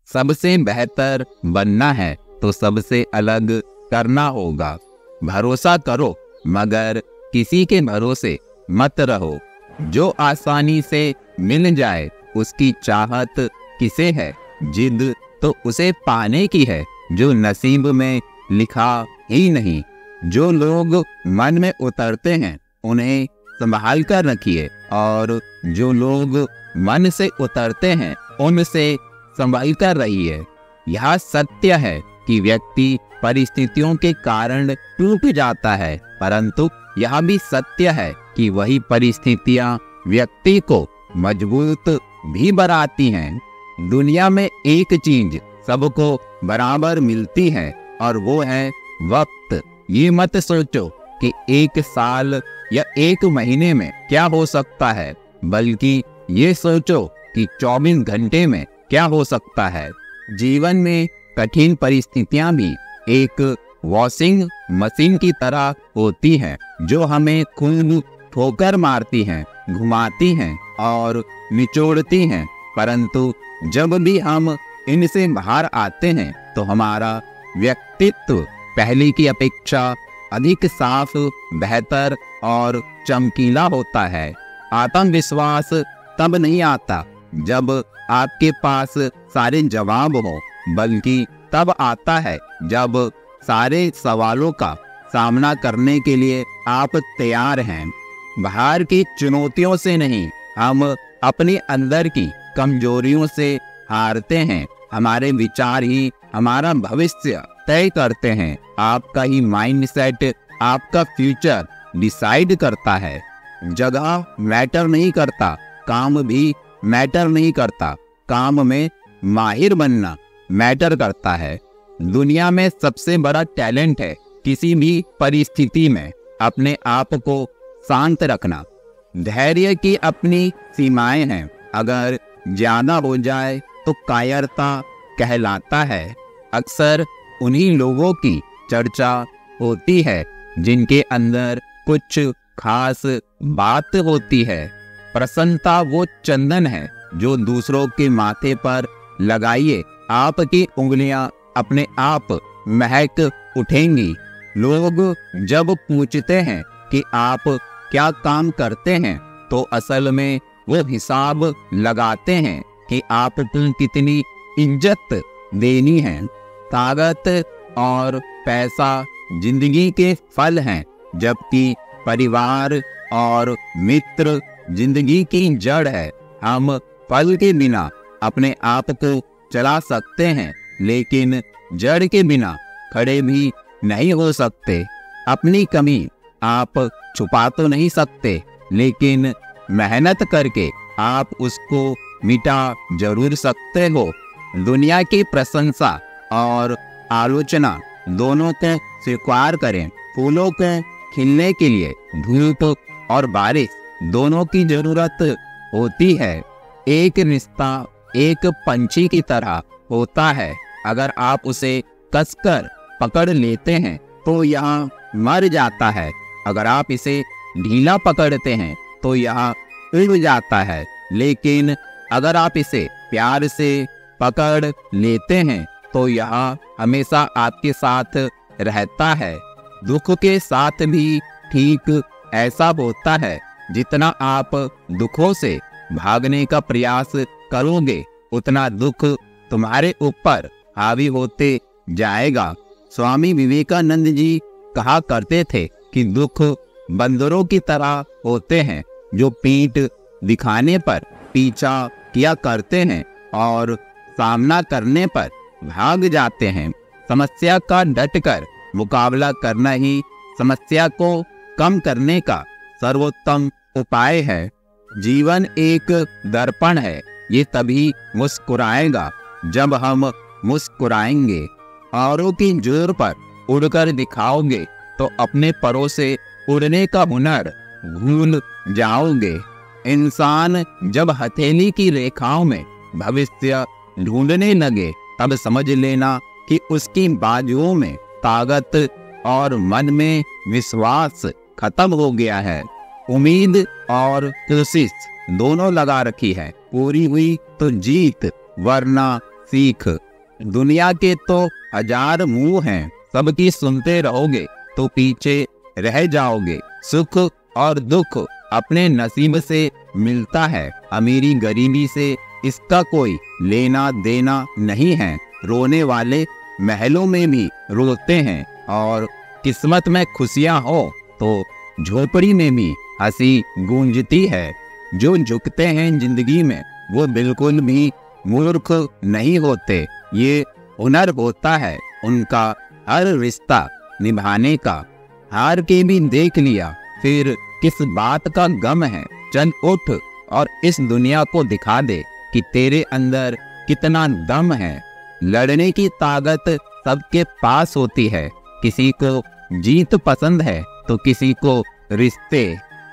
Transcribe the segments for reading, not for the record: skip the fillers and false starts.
सबसे बेहतर बनना है तो सबसे अलग करना होगा। भरोसा करो मगर किसी के भरोसे मत रहो। जो आसानी से मिल जाए उसकी चाहत किसे है। जिद तो उसे पाने की है जो नसीब में लिखा ही नहीं। जो लोग मन में उतरते हैं उन्हें संभाल कर रखिए और जो लोग मन से उतरते हैं उनसे संभाल कर रहिए। यह सत्य है कि व्यक्ति परिस्थितियों के कारण टूट जाता है, परंतु यह भी सत्य है कि वही परिस्थितियां व्यक्ति को मजबूत भी बनाती हैं। दुनिया में एक चीज सबको बराबर मिलती है और वो है वक्त। ये मत सोचो कि एक साल या एक महीने में क्या हो सकता है, बल्कि ये सोचो कि 24 घंटे में क्या हो सकता है। जीवन में कठिन परिस्थितियां भी एक वॉशिंग मशीन की तरह होती हैं जो हमें खूब ठोकर मारती हैं, घुमाती हैं और निचोड़ती हैं, परंतु जब भी हम इनसे बाहर आते हैं तो हमारा व्यक्तित्व पहले की अपेक्षा अधिक साफ, बेहतर और चमकीला होता है। आत्मविश्वास तब नहीं आता जब आपके पास सारे जवाब हो, बल्कि तब आता है जब सारे सवालों का सामना करने के लिए आप तैयार हैं। बाहर की चुनौतियों से नहीं, हम अपने अंदर की कमजोरियों से हारते हैं। हमारे विचार ही हमारा भविष्य तय करते हैं। आपका ही माइंडसेट आपका फ्यूचर डिसाइड करता है। जगह मैटर नहीं करता, काम भी मैटर नहीं करता, काम में माहिर बनना मैटर करता है। दुनिया में सबसे बड़ा टैलेंट है किसी भी परिस्थिति में अपने आप को शांत रखना। धैर्य की अपनी सीमाएं हैं, अगर ज्यादा हो जाए तो कायरता कहलाता है। अक्सर उन्हीं लोगों की चर्चा होती है जिनके अंदर कुछ खास बात होती है। प्रसन्नता वो चंदन है जो दूसरों के माथे पर लगाइए, आपकी उंगलियां अपने आप महक उठेंगी। लोग जब पूछते हैं कि आप क्या काम करते हैं तो असल में वो हिसाब लगाते हैं कि आपको कितनी इज्जत देनी है। ताकत और पैसा जिंदगी के फल हैं, जबकि परिवार और मित्र जिंदगी की जड़ है। हम फल के बिना अपने आप को चला सकते हैं, लेकिन जड़ के बिना खड़े भी नहीं हो सकते। अपनी कमी आप छुपा तो नहीं सकते, लेकिन मेहनत करके आप उसको मिटा जरूर सकते हो। दुनिया की प्रशंसा और आलोचना दोनों को स्वीकार करें। फूलों के खिलने के लिए धूप और बारिश दोनों की जरूरत होती है। एक रिश्ता एक पंछी की तरह होता है, अगर आप उसे कसकर पकड़ लेते हैं तो यह मर जाता है, अगर आप इसे ढीला पकड़ते हैं तो यह उड़ जाता है, लेकिन अगर आप इसे प्यार से पकड़ लेते हैं तो यह हमेशा आपके साथ रहता है। दुख के साथ भी ठीक ऐसा होता है। जितना आप दुखों से भागने का प्रयास करोगे उतना दुख तुम्हारे ऊपर हावी होते जाएगा। स्वामी विवेकानंद जी कहा करते थे कि दुख बंदरों की तरह होते हैं जो पीठ दिखाने पर पीछा किया करते हैं और सामना करने पर भाग जाते हैं। समस्या का डटकर मुकाबला करना ही समस्या को कम करने का सर्वोत्तम उपाय है। जीवन एक दर्पण है, ये तभी मुस्कुराएगा जब हम मुस्कुराएंगे। औरों की जोर पर उड़कर दिखाओगे तो अपने परों से उड़ने का हुनर भूल जाओगे। इंसान जब हथेली की रेखाओं में भविष्य ढूंढने लगे तब समझ लेना कि उसकी बाजुओं में ताकत और मन में विश्वास खत्म हो गया है। उम्मीद और कोशिश दोनों लगा रखी है, पूरी हुई तो जीत, वरना सीख। दुनिया के तो 1000 मुंह हैं, सबकी सुनते रहोगे तो पीछे रह जाओगे। सुख और दुख अपने नसीब से मिलता है, अमीरी गरीबी से इसका कोई लेना देना नहीं है। रोने वाले महलों में भी रोते हैं और किस्मत में खुशियां हो तो झोपड़ी में भी हंसी गूंजती है। जो झुकते हैं जिंदगी में वो बिल्कुल भी मूर्ख नहीं होते। ये हुनर होता है उनका हर रिश्ता निभाने का। हार के भी देख लिया, फिर किस बात का गम है। चल उठ और इस दुनिया को दिखा दे कि तेरे अंदर कितना दम है। लड़ने की ताकत सबके पास होती है। किसी को जीत पसंद है तो किसी को रिश्ते।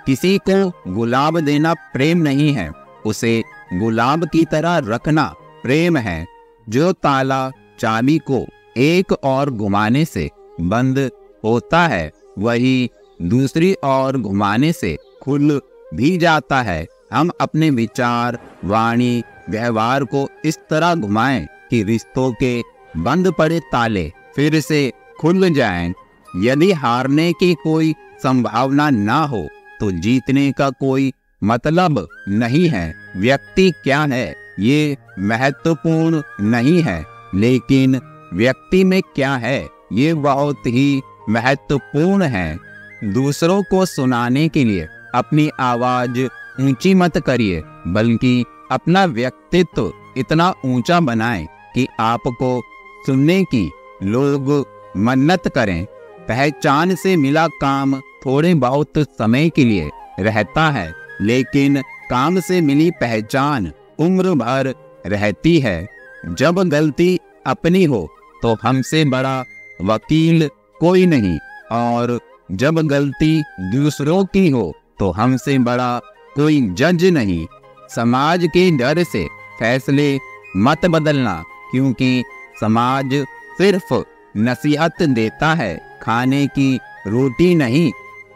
किसी को गुलाब देना प्रेम नहीं है, उसे गुलाब की तरह रखना प्रेम है। जो ताला चाबी को एक और घुमाने से बंद होता है वही दूसरी ओर घुमाने से खुल भी जाता है। हम अपने विचार, वाणी, व्यवहार को इस तरह घुमाएं कि रिश्तों के बंद पड़े ताले फिर से खुल जाएं। यदि हारने की कोई संभावना ना हो तो जीतने का कोई मतलब नहीं है। व्यक्ति क्या है ये महत्वपूर्ण नहीं है, लेकिन व्यक्ति में क्या है ये बहुत ही महत्वपूर्ण है। दूसरों को सुनाने के लिए अपनी आवाज ऊंची मत करिए, बल्कि अपना व्यक्तित्व इतना ऊंचा बनाएं कि आपको सुनने की लोग मन्नत करें। पहचान से मिला काम थोड़े बहुत समय के लिए रहता है, लेकिन काम से मिली पहचान उम्र भर रहती है। जब गलती अपनी हो तो हमसे बड़ा वकील कोई नहीं, और जब गलती दूसरों की हो तो हमसे बड़ा कोई जज नहीं। समाज के डर से फैसले मत बदलना, क्योंकि समाज सिर्फ नसीहत देता है, खाने की रोटी नहीं।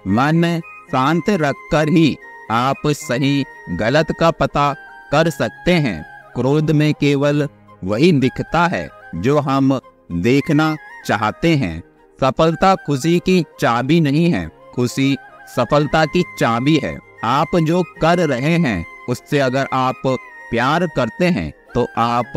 मन शांत रखकर ही आप सही गलत का पता कर सकते हैं। क्रोध में केवल वही दिखता है जो हम देखना चाहते हैं। सफलता खुशी की चाबी नहीं है, खुशी सफलता की चाबी है। आप जो कर रहे हैं उससे अगर आप प्यार करते हैं तो आप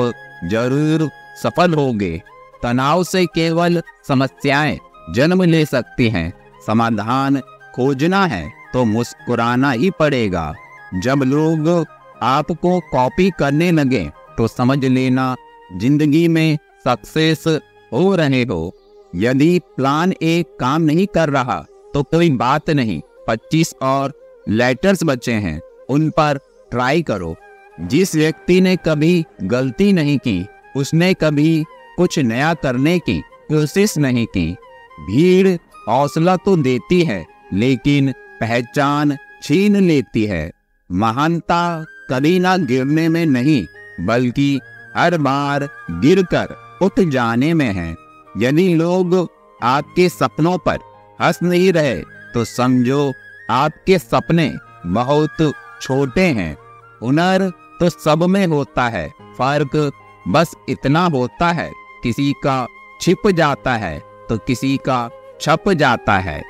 जरूर सफल होंगे। तनाव से केवल समस्याएं जन्म ले सकती हैं। समाधान खोजना है तो मुस्कुराना ही पड़ेगा। जब लोग आपको कॉपी करने लगे तो समझ लेना जिंदगी में सक्सेस हो रहे हो। यदि प्लान ए काम नहीं कर रहा तो कोई बात नहीं, 25 और लेटर्स बचे हैं, उन पर ट्राई करो। जिस व्यक्ति ने कभी गलती नहीं की उसने कभी कुछ नया करने की कोशिश नहीं की। भीड़ हौसला तो देती है लेकिन पहचान छीन लेती है। महानता कभी ना गिरने में नहीं, बल्कि हर बार गिरकर उठ जाने में है। यदि लोग आपके सपनों पर हंस नहीं रहे तो समझो आपके सपने बहुत छोटे हैं। हुनर तो सब में होता है, फर्क बस इतना होता है किसी का छिप जाता है तो किसी का छप जाता है।